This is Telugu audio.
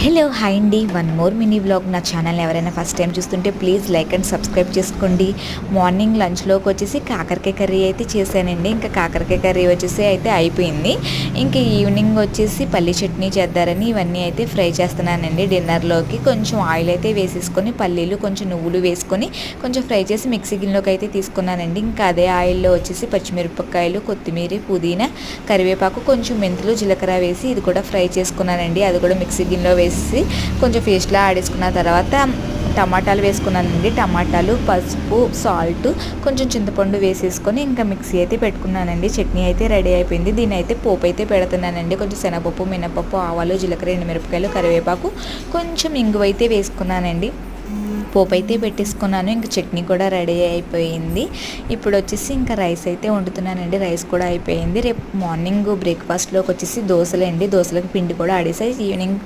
హలో హాయ్ అండి, వన్ మోర్ మినీ వ్లాగ్. నా ఛానల్ ఎవరైనా ఫస్ట్ టైం చూస్తుంటే ప్లీజ్ లైక్ అండ్ సబ్స్క్రైబ్ చేసుకోండి. మార్నింగ్ లంచ్లోకి వచ్చేసి కాకరకాయ కర్రీ అయితే చేశానండి. ఇంకా కాకరకాయ కర్రీ వచ్చేసి అయితే అయిపోయింది. ఇంకా ఈవినింగ్ వచ్చేసి పల్లి చట్నీ చేద్దారని ఇవన్నీ అయితే ఫ్రై చేస్తున్నానండి. డిన్నర్లోకి కొంచెం ఆయిల్ అయితే వేసేసుకొని పల్లీలు కొంచెం నువ్వులు వేసుకొని కొంచెం ఫ్రై చేసి మిక్సీ గిన్నెలోకి అయితే తీసుకున్నానండి. ఇంకా అదే ఆయిల్లో వచ్చేసి పచ్చిమిరపకాయలు, కొత్తిమీర, పుదీనా, కరివేపాకు, కొంచెం మెంతులు, జీలకర్ర వేసి ఇది కూడా ఫ్రై చేసుకున్నానండి. అది కూడా మిక్సీ గిన్నెలో వేసి కొంచెం పేస్ట్లా ఆడేసుకున్న తర్వాత టమాటాలు వేసుకున్నానండి. టమాటాలు, పసుపు, సాల్ట్, కొంచెం చింతపండు వేసేసుకొని ఇంకా మిక్సీ అయితే పెట్టుకున్నానండి. చట్నీ అయితే రెడీ అయిపోయింది. దీని అయితే పోపు అయితే పెడుతున్నానండి. కొంచెం శనగపప్పు, మినపప్పు, ఆవాలు, జీలకర్ర, ఎండుమిరపకాయలు, కరివేపాకు, కొంచెం ఇంగువ అయితే వేసుకున్నానండి. పోపు అయితే పెట్టేసుకున్నాను. ఇంకా చట్నీ కూడా రెడీ అయిపోయింది. ఇప్పుడు వచ్చేసి ఇంకా రైస్ అయితే వండుతున్నానండి. రైస్ కూడా అయిపోయింది. రేపు మార్నింగ్ బ్రేక్ఫాస్ట్లోకి వచ్చేసి దోశలండి. దోశలకు పిండి కూడా ఆడేసాయి. ఈవినింగ్